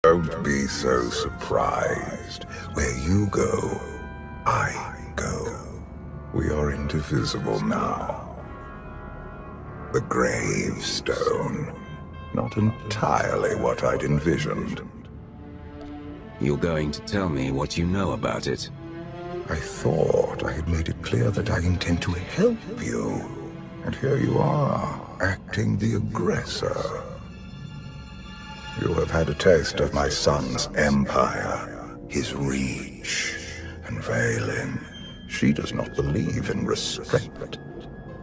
Don't be so surprised. Where you go, I go. We are indivisible now. The gravestone. Not entirely what I'd envisioned. You're going to tell me what you know about it. I thought I had made it clear that I intend to help you. And here you are, acting the aggressor. You have had a taste of my son's empire, his reach. And Valen, she does not believe in restraint.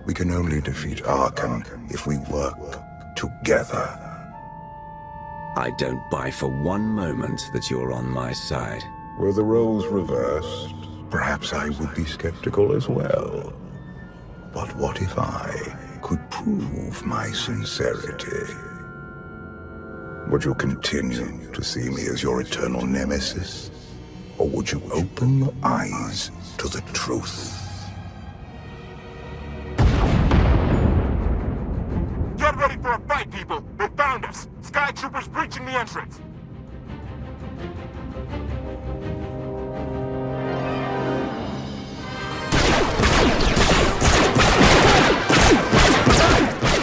We can only defeat Arkan if we work together. I don't buy for one moment that you're on my side. Were the roles reversed, perhaps I would be skeptical as well. But what if I could prove my sincerity? Would you continue to see me as your eternal nemesis? Or would you open your eyes to the truth? Get ready for a fight, people! They found us! Sky Troopers breaching the entrance!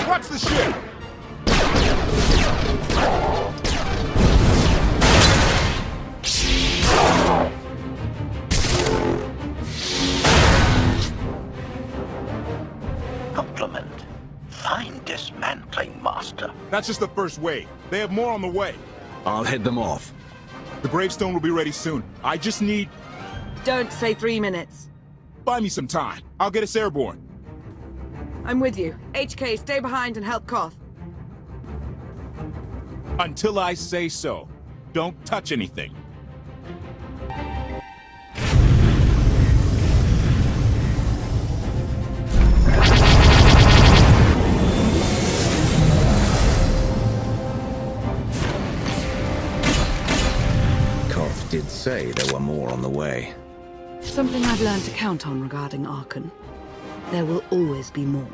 Watch the ship! Compliment. Fine dismantling, Master. That's just the first wave. They have more on the way. I'll head them off. The gravestone will be ready soon. I just need... Don't say 3 minutes. Buy me some time. I'll get us airborne. I'm with you. HK, stay behind and help KotFE. Until I say so. Don't touch anything. KotFE did say there were more on the way. Something I've learned to count on regarding Arkan. There will always be more.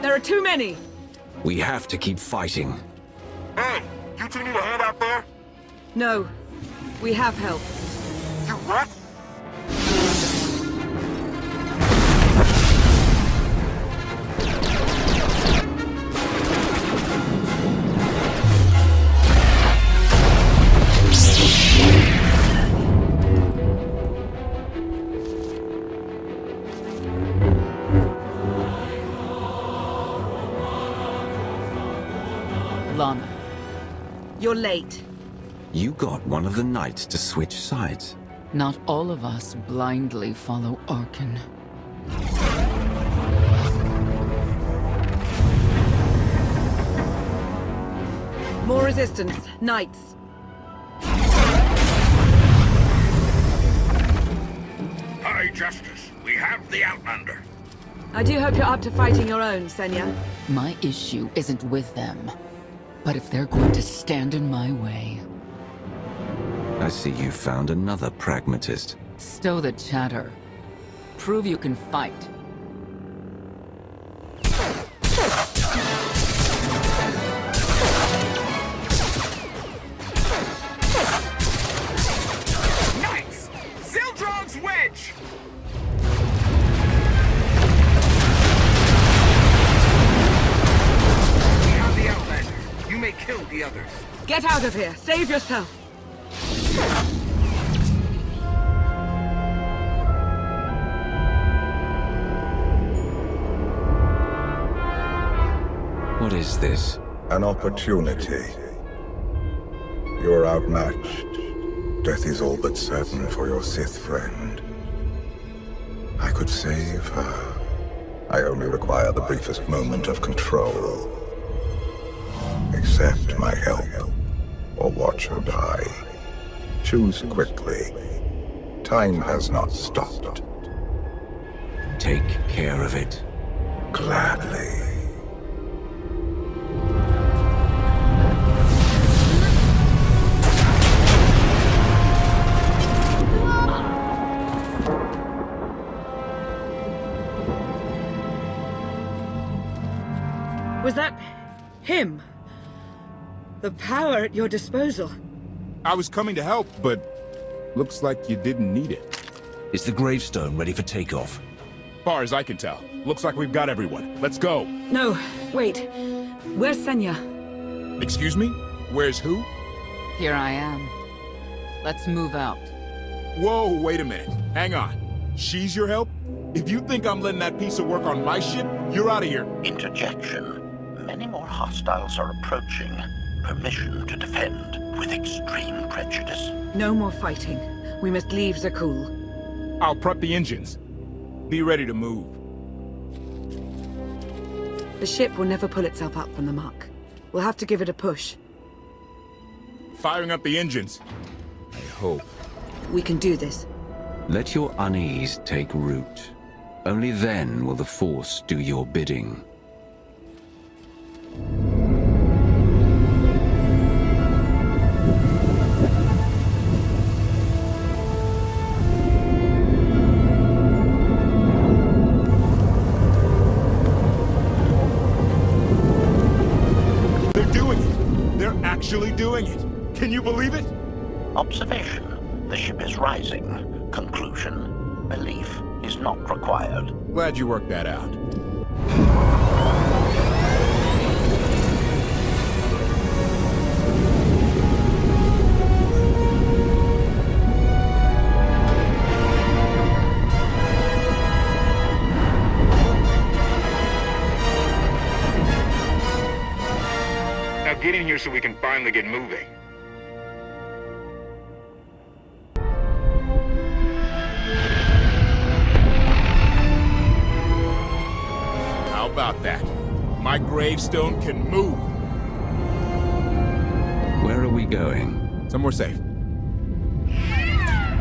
There are too many! We have to keep fighting. Hey! You two need a hand out there? No. We have help. You what? Lana. You're late. You got one of the knights to switch sides. Not all of us blindly follow Arkan. More resistance. Knights. High Justice, we have the Outlander. I do hope you're up to fighting your own, Senya. My issue isn't with them. But if they're going to stand in my way... I see you found another pragmatist. Stow the chatter. Prove you can fight. Nice! Zildrog's wedge! We have the Outlander. You may kill the others. Get out of here! Save yourself! What is this? An opportunity. You're outmatched. Death is all but certain for your Sith friend. I could save her. I only require the briefest moment of control. Accept my help, or watch her die. Choose quickly. Time has not stopped. Take care of it. Gladly. Was that him? The power at your disposal. I was coming to help, but looks like you didn't need it. Is the gravestone ready for takeoff? Far as I can tell, looks like we've got everyone. Let's go. No, wait. Where's Senya? Excuse me? Where's who? Here I am. Let's move out. Whoa, wait a minute. Hang on. She's your help? If you think I'm letting that piece of work on my ship, you're out of here. Interjection. Many more hostiles are approaching. Permission to defend with extreme prejudice. No more fighting. We must leave Zakul. I'll prep the engines. Be ready to move. The ship will never pull itself up from the muck. We'll have to give it a push. Firing up the engines. I hope. We can do this. Let your unease take root. Only then will the Force do your bidding. They're doing it. They're actually doing it. Can you believe it? Observation. The ship is rising. Conclusion. Belief is not required. Glad you worked that out. Now get in here so we can finally get moving. How about that? My gravestone can move. Where are we going? Somewhere safe.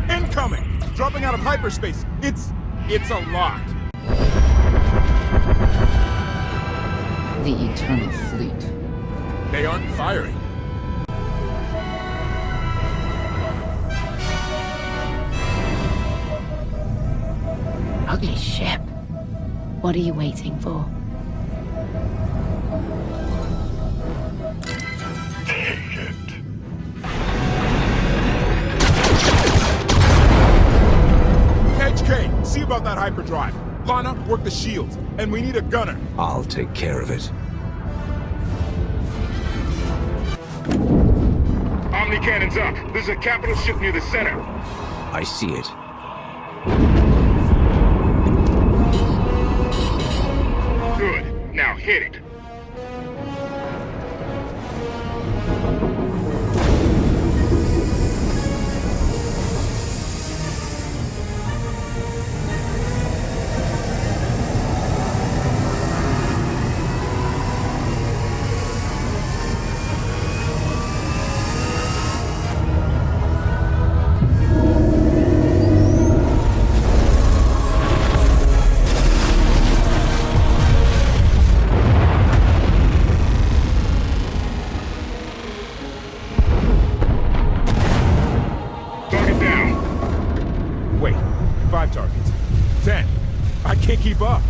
Incoming! Dropping out of hyperspace. It's a lot. The Eternal Fleet. They aren't firing. Ugly ship. What are you waiting for? Take it. HK, see about that hyperdrive. Lana, work the shields. And we need a gunner. I'll take care of it. Omni cannons up. There's a capital ship near the center. I see it. Good. Now hit it. Target down. Wait, 5 targets. 10. I can't keep up.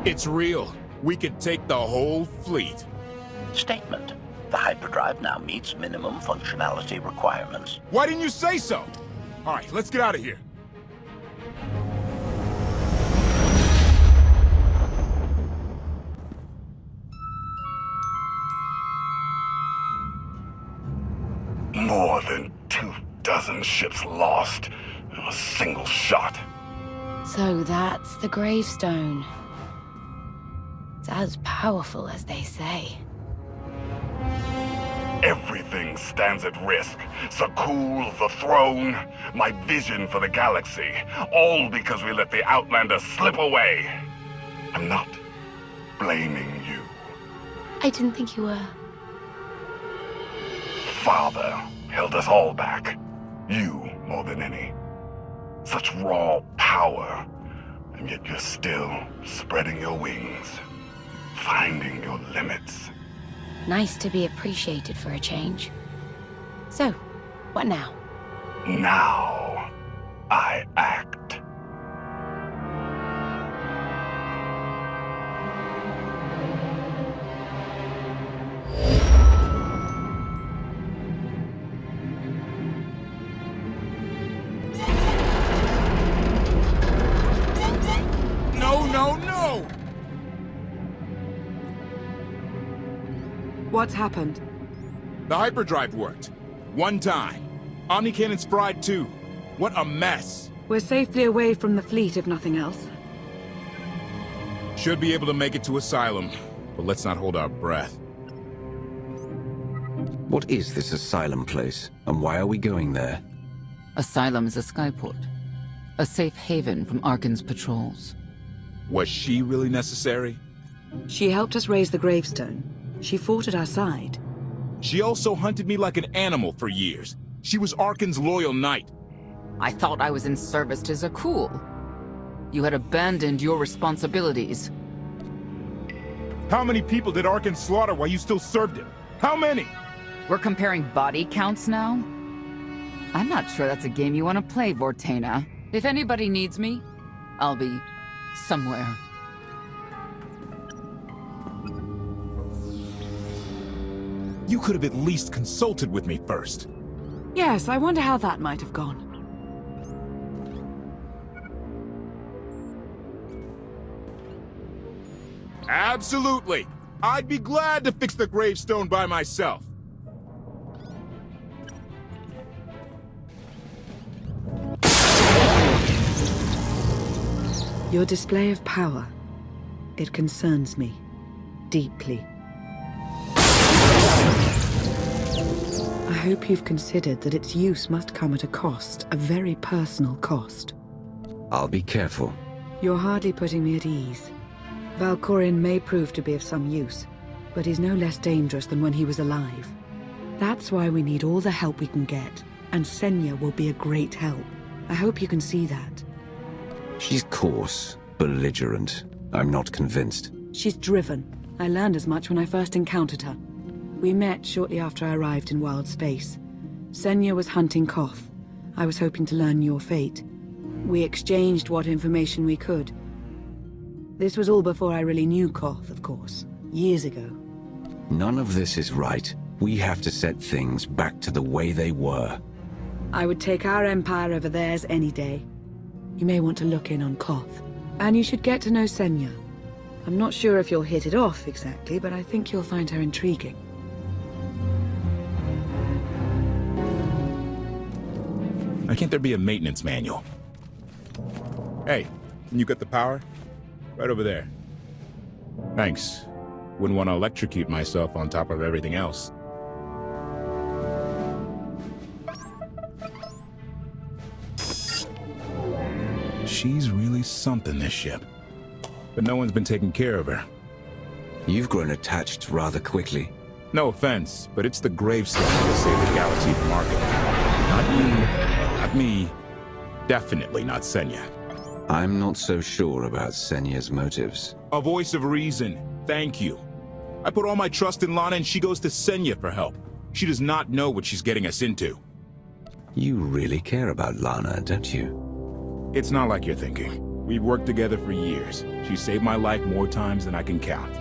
It's real. We could take the whole fleet. Statement. The hyperdrive now meets minimum functionality requirements. Why didn't you say so? All right, let's get out of here. More than 24 ships lost in a single shot. So that's the gravestone. It's as powerful as they say. Everything stands at risk. Zakul, the throne, my vision for the galaxy. All because we let the Outlander slip away. I'm not blaming you. I didn't think you were. Father held us all back. You more than any. Such raw power, and yet you're still spreading your wings, finding your limits. Nice to be appreciated for a change. So, what now? Now, I act. What's happened? The hyperdrive worked. One time. Omni cannons fried too. What a mess. We're safely away from the fleet, if nothing else. Should be able to make it to Asylum, but let's not hold our breath. What is this Asylum place, and why are we going there? Asylum is a skyport. A safe haven from Arkan's patrols. Was she really necessary? She helped us raise the gravestone. She fought at our side. She also hunted me like an animal for years. She was Arkan's loyal knight. I thought I was in service to Zakul. You had abandoned your responsibilities. How many people did Arkan slaughter while you still served him? How many? We're comparing body counts now? I'm not sure that's a game you want to play, Vortena. If anybody needs me, I'll be somewhere. You could have at least consulted with me first. Yes, I wonder how that might have gone. Absolutely. I'd be glad to fix the gravestone by myself. Your display of power, it concerns me deeply. I hope you've considered that its use must come at a cost, a very personal cost. I'll be careful. You're hardly putting me at ease. Valkorion may prove to be of some use, but he's no less dangerous than when he was alive. That's why we need all the help we can get, and Senya will be a great help. I hope you can see that. She's coarse, belligerent. I'm not convinced. She's driven. I learned as much when I first encountered her. We met shortly after I arrived in wild space. Senya was hunting KotFE. I was hoping to learn your fate. We exchanged what information we could. This was all before I really knew KotFE, of course. Years ago. None of this is right. We have to set things back to the way they were. I would take our empire over theirs any day. You may want to look in on KotFE. And you should get to know Senya. I'm not sure if you'll hit it off exactly, but I think you'll find her intriguing. Why can't there be a maintenance manual? Hey, can you get the power? Right over there. Thanks. Wouldn't want to electrocute myself on top of everything else. She's really something, this ship. But no one's been taking care of her. You've grown attached rather quickly. No offense, but it's the gravestone to save the galaxy from Arkan. Not you, not me. Definitely not Senya. I'm not so sure about Senya's motives. A voice of reason. Thank you. I put all my trust in Lana and she goes to Senya for help. She does not know what she's getting us into. You really care about Lana, don't you? It's not like you're thinking. We've worked together for years. She saved my life more times than I can count.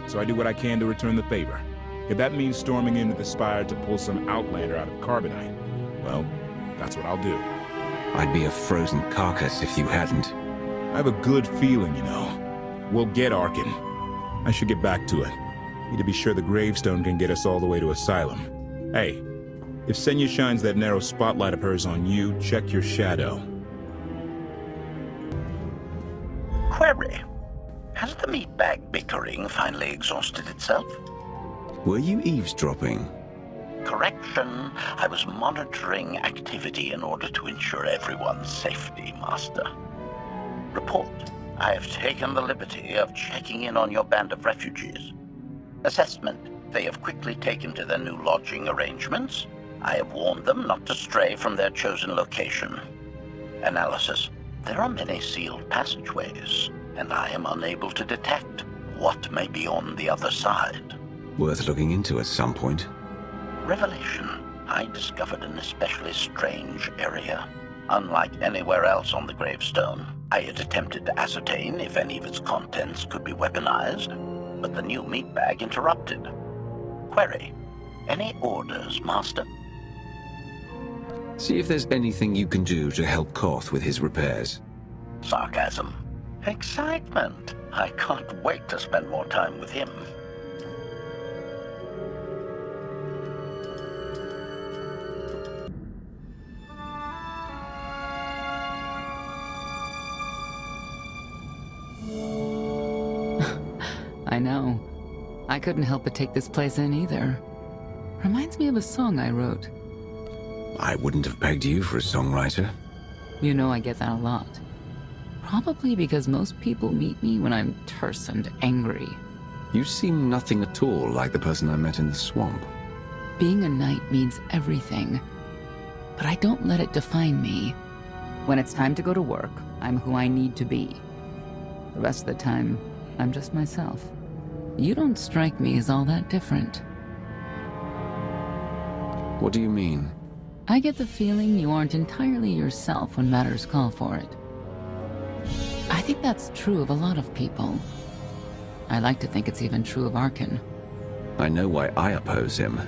So I do what I can to return the favor. If that means storming into the Spire to pull some Outlander out of Carbonite, well, that's what I'll do. I'd be a frozen carcass if you hadn't. I have a good feeling, you know. We'll get Arkan. I should get back to it. Need to be sure the gravestone can get us all the way to Asylum. Hey, if Senya shines that narrow spotlight of hers on you, check your shadow. Query. Has the meatbag bickering finally exhausted itself? Were you eavesdropping? Correction. I was monitoring activity in order to ensure everyone's safety, Master. Report. I have taken the liberty of checking in on your band of refugees. Assessment. They have quickly taken to their new lodging arrangements. I have warned them not to stray from their chosen location. Analysis. There are many sealed passageways, and I am unable to detect what may be on the other side. Worth looking into at some point. Revelation. I discovered an especially strange area. Unlike anywhere else on the gravestone, I had attempted to ascertain if any of its contents could be weaponized, but the new meatbag interrupted. Query. Any orders, Master? See if there's anything you can do to help KotFE with his repairs. Sarcasm. Excitement. I can't wait to spend more time with him. I know. I couldn't help but take this place in either. Reminds me of a song I wrote. I wouldn't have pegged you for a songwriter. You know I get that a lot. Probably because most people meet me when I'm terse and angry. You seem nothing at all like the person I met in the swamp. Being a knight means everything, but I don't let it define me. When it's time to go to work, I'm who I need to be. The rest of the time, I'm just myself. You don't strike me as all that different. What do you mean? I get the feeling you aren't entirely yourself when matters call for it. I think that's true of a lot of people. I like to think it's even true of Arkin. I know why I oppose him.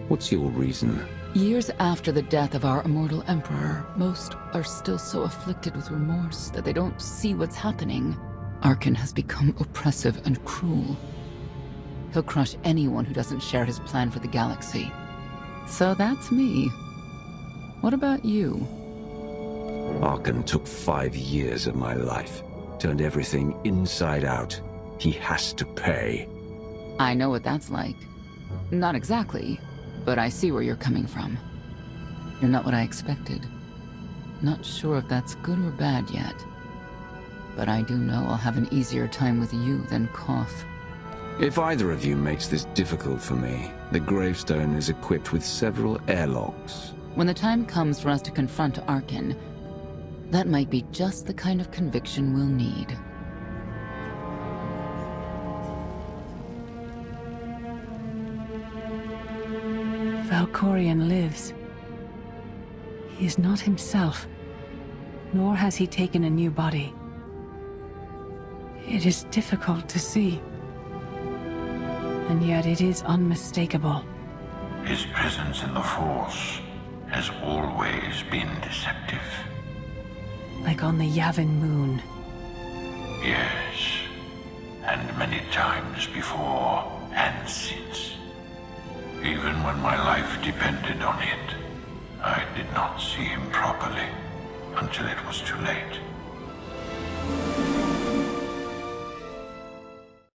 What's your reason? Years after the death of our immortal emperor, most are still so afflicted with remorse that they don't see what's happening. Arkin has become oppressive and cruel. He'll crush anyone who doesn't share his plan for the galaxy. So that's me. What about you? Arkin took 5 years of my life, turned everything inside out. He has to pay. I know what that's like. Not exactly, but I see where you're coming from. You're not what I expected. Not sure if that's good or bad yet. But I do know I'll have an easier time with you than KotFE. If either of you makes this difficult for me, the gravestone is equipped with several airlocks. When the time comes for us to confront Arkin, that might be just the kind of conviction we'll need. Valkorion lives. He is not himself, nor has he taken a new body. It is difficult to see, and yet it is unmistakable. His presence in the Force has always been deceptive. Like on the Yavin moon. Yes, and many times before and since. Even when my life depended on it, I did not see him properly until it was too late.